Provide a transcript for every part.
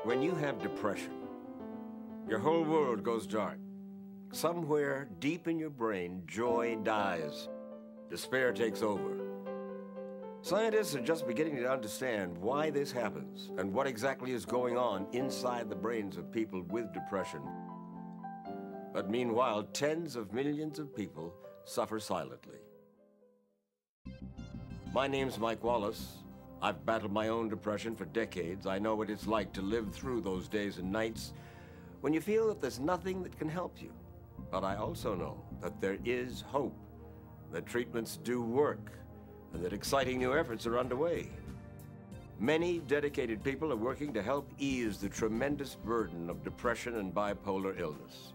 When you have depression, your whole world goes dark. Somewhere deep in your brain, joy dies. Despair takes over. Scientists are just beginning to understand why this happens and what exactly is going on inside the brains of people with depression. But meanwhile, tens of millions of people suffer silently. My name's Mike Wallace. I've battled my own depression for decades. I know what it's like to live through those days and nights when you feel that there's nothing that can help you. But I also know that there is hope, that treatments do work, and that exciting new efforts are underway. Many dedicated people are working to help ease the tremendous burden of depression and bipolar illness.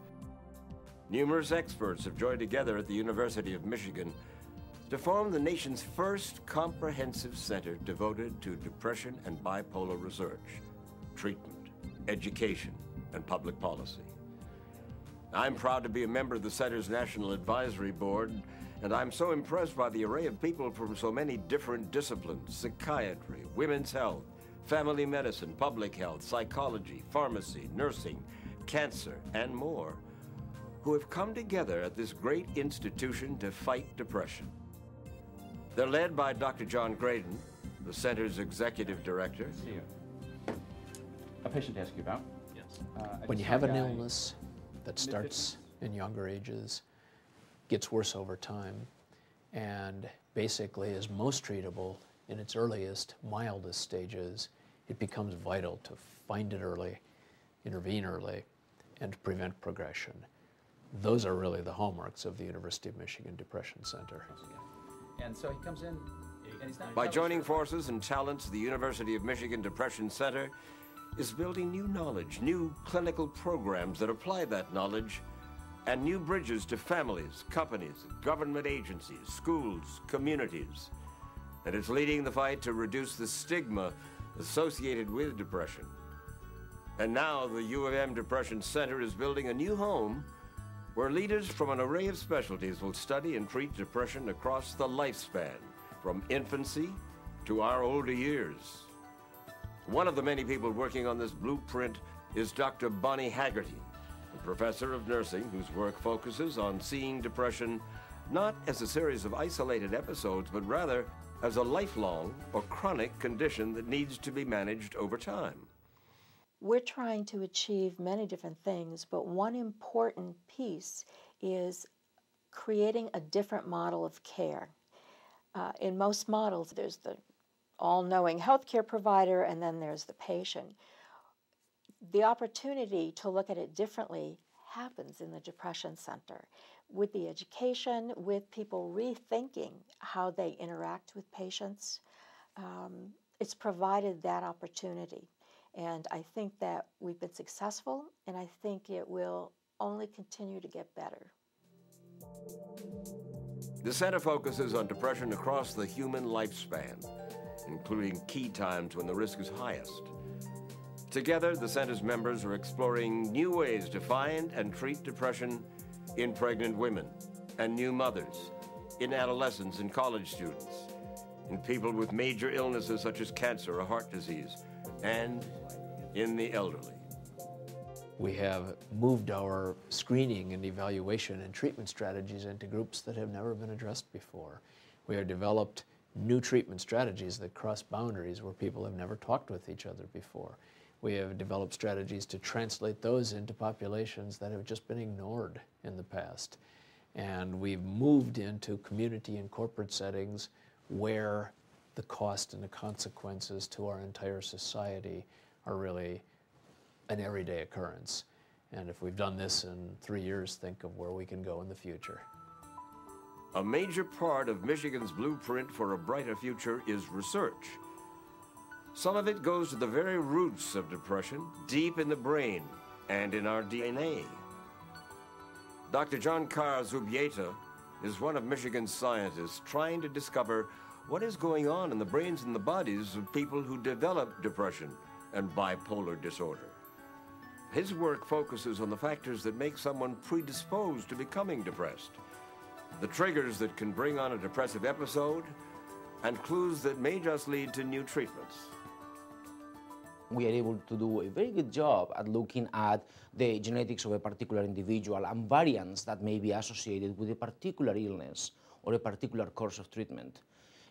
Numerous experts have joined together at the University of Michigan to form the nation's first comprehensive center devoted to depression and bipolar research, treatment, education, and public policy. I'm proud to be a member of the center's National Advisory Board, and I'm so impressed by the array of people from so many different disciplines: psychiatry, women's health, family medicine, public health, psychology, pharmacy, nursing, cancer, and more, who have come together at this great institution to fight depression. They're led by Dr. John Graydon, the center's executive director. See you. A patient to ask you about? Yes. When you have an illness that starts in younger ages, gets worse over time, and basically is most treatable in its earliest, mildest stages, it becomes vital to find it early, intervene early, and to prevent progression. Those are really the hallmarks of the University of Michigan Depression Center. And so he comes in, and he's not... By joining forces and talents, the University of Michigan Depression Center is building new knowledge, new clinical programs that apply that knowledge, and new bridges to families, companies, government agencies, schools, communities. And it's leading the fight to reduce the stigma associated with depression. And now the U of M Depression Center is building a new home where leaders from an array of specialties will study and treat depression across the lifespan, from infancy to our older years. One of the many people working on this blueprint is Dr. Bonnie Haggerty, a professor of nursing whose work focuses on seeing depression not as a series of isolated episodes, but rather as a lifelong or chronic condition that needs to be managed over time. We're trying to achieve many different things, but one important piece is creating a different model of care. In most models, there's the all-knowing healthcare provider, and then there's the patient. The opportunity to look at it differently happens in the Depression Center, with the education, with people rethinking how they interact with patients. It's provided that opportunity. And I think that we've been successful, and I think it will only continue to get better. The center focuses on depression across the human lifespan, including key times when the risk is highest. Together, the center's members are exploring new ways to find and treat depression in pregnant women and new mothers, in adolescents and college students, in people with major illnesses such as cancer or heart disease, and in the elderly. We have moved our screening and evaluation and treatment strategies into groups that have never been addressed before. We have developed new treatment strategies that cross boundaries where people have never talked with each other before. We have developed strategies to translate those into populations that have just been ignored in the past. And we've moved into community and corporate settings where the cost and the consequences to our entire society are really an everyday occurrence. And if we've done this in 3 years, think of where we can go in the future. A major part of Michigan's blueprint for a brighter future is research. Some of it goes to the very roots of depression, deep in the brain and in our DNA. Dr. John Carr Zubieta is one of Michigan's scientists trying to discover what is going on in the brains and the bodies of people who develop depression and bipolar disorder. His work focuses on the factors that make someone predisposed to becoming depressed, the triggers that can bring on a depressive episode, and clues that may just lead to new treatments. we are able to do a very good job at looking at the genetics of a particular individual and variants that may be associated with a particular illness or a particular course of treatment.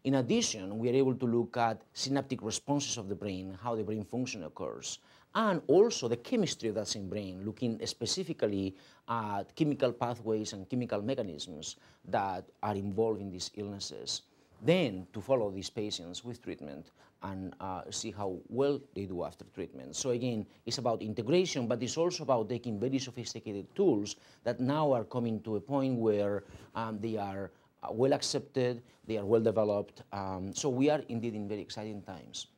In addition, we are able to look at synaptic responses of the brain, how the brain function occurs, and also the chemistry of that same brain, looking specifically at chemical pathways and chemical mechanisms that are involved in these illnesses. Then to follow these patients with treatment and see how well they do after treatment. So again, it's about integration, but it's also about taking very sophisticated tools that now are coming to a point where they are well accepted, they are well developed. So we are indeed in very exciting times.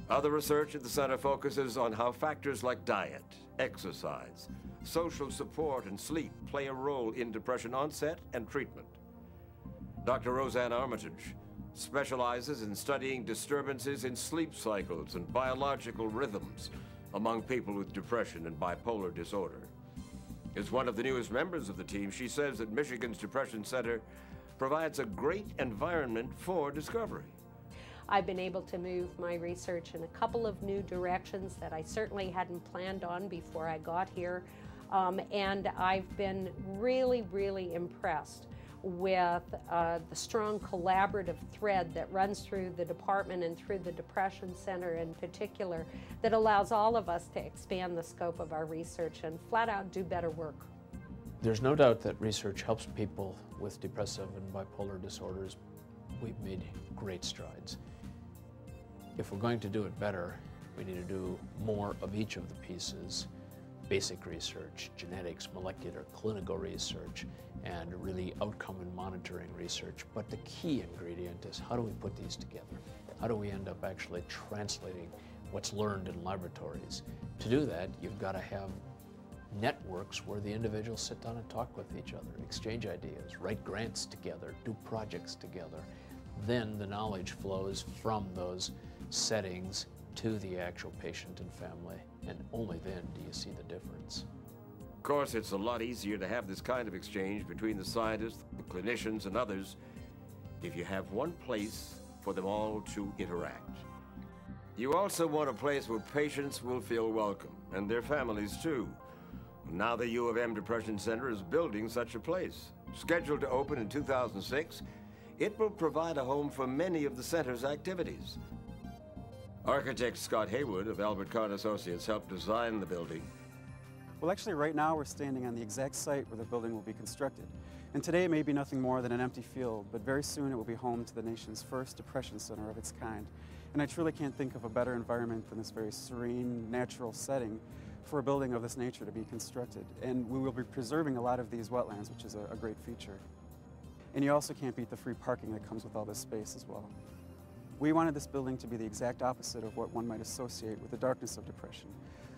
Other research at the center focuses on how factors like diet, exercise, social support, and sleep play a role in depression onset and treatment. Dr. Roseanne Armitage specializes in studying disturbances in sleep cycles and biological rhythms among people with depression and bipolar disorder. As one of the newest members of the team, she says that Michigan's Depression Center provides a great environment for discovery. I've been able to move my research in a couple of new directions that I certainly hadn't planned on before I got here. And I've been really, really impressed with the strong collaborative thread that runs through the department and through the Depression Center in particular that allows all of us to expand the scope of our research and flat out do better work. There's no doubt that research helps people with depressive and bipolar disorders. We've made great strides. If we're going to do it better, we need to do more of each of the pieces: basic research, genetics, molecular, clinical research, and really outcome and monitoring research. But the key ingredient is, how do we put these together? How do we end up actually translating what's learned in laboratories? To do that, you've got to have networks where the individuals sit down and talk with each other, exchange ideas, write grants together, do projects together. Then the knowledge flows from those settings to the actual patient and family, and only then do you see the difference. Of course, it's a lot easier to have this kind of exchange between the scientists, the clinicians, and others if you have one place for them all to interact. You also want a place where patients will feel welcome, and their families too. Now the U of M Depression Center is building such a place. Scheduled to open in 2006, it will provide a home for many of the center's activities. Architect Scott Haywood of Albert Kahn Associates helped design the building. Well, actually, right now we're standing on the exact site where the building will be constructed. And today it may be nothing more than an empty field, but very soon it will be home to the nation's first depression center of its kind. And I truly can't think of a better environment than this very serene, natural setting for a building of this nature to be constructed. And we will be preserving a lot of these wetlands, which is a great feature. And you also can't beat the free parking that comes with all this space as well. We wanted this building to be the exact opposite of what one might associate with the darkness of depression.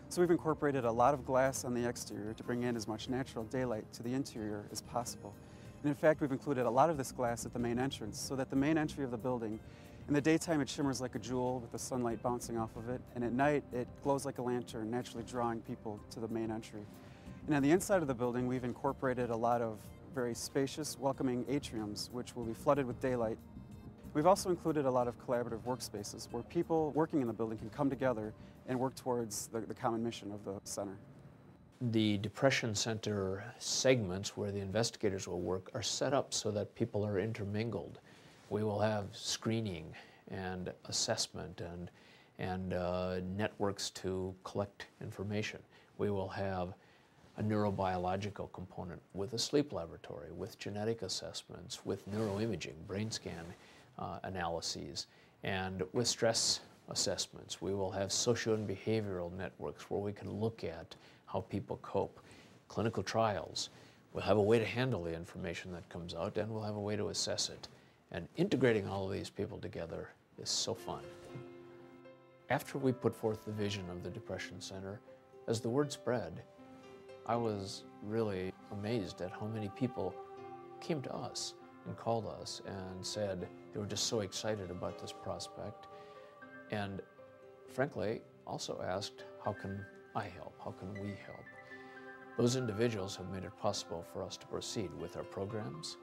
So we've incorporated a lot of glass on the exterior to bring in as much natural daylight to the interior as possible. And in fact, we've included a lot of this glass at the main entrance so that the main entry of the building, in the daytime it shimmers like a jewel with the sunlight bouncing off of it, and at night it glows like a lantern, naturally drawing people to the main entry. And on the inside of the building, we've incorporated a lot of very spacious, welcoming atriums, which will be flooded with daylight. We've also included a lot of collaborative workspaces where people working in the building can come together and work towards the common mission of the center. The Depression Center segments where the investigators will work are set up so that people are intermingled. We will have screening and assessment and networks to collect information. We will have a neurobiological component with a sleep laboratory, with genetic assessments, with neuroimaging, brain scan analyses, and with stress assessments. We will have social and behavioral networks where we can look at how people cope. Clinical trials. We'll have a way to handle the information that comes out, and we'll have a way to assess it. And integrating all of these people together is so fun. After we put forth the vision of the Depression Center, as the word spread, I was really amazed at how many people came to us and called us and said they were just so excited about this prospect, and frankly also asked, how can I help? How can we help? Those individuals have made it possible for us to proceed with our programs,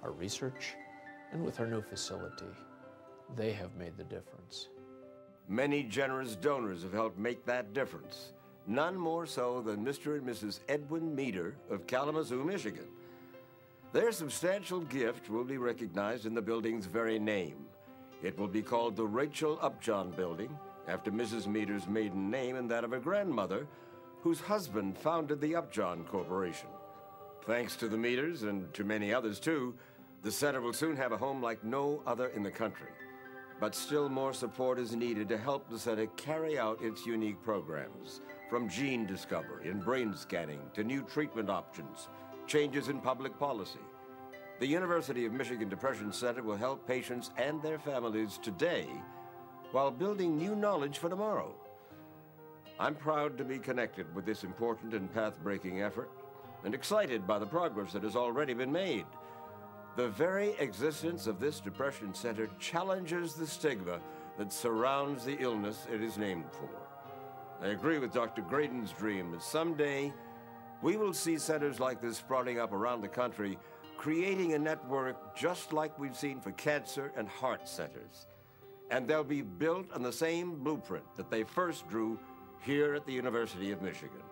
our research, and with our new facility. They have made the difference. Many generous donors have helped make that difference. None more so than Mr. and Mrs. Edwin Meader of Kalamazoo, Michigan. Their substantial gift will be recognized in the building's very name. It will be called the Rachel Upjohn Building, after Mrs. Meader's maiden name and that of her grandmother, whose husband founded the Upjohn Corporation. Thanks to the Meaders, and to many others too, the center will soon have a home like no other in the country. But still more support is needed to help the center carry out its unique programs, from gene discovery and brain scanning to new treatment options, changes in public policy. The University of Michigan Depression Center will help patients and their families today while building new knowledge for tomorrow. I'm proud to be connected with this important and path-breaking effort and excited by the progress that has already been made. The very existence of this Depression Center challenges the stigma that surrounds the illness it is named for. I agree with Dr. Graydon's dream that someday we will see centers like this sprouting up around the country, creating a network just like we've seen for cancer and heart centers. And they'll be built on the same blueprint that they first drew here at the University of Michigan,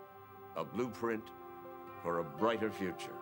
a blueprint for a brighter future.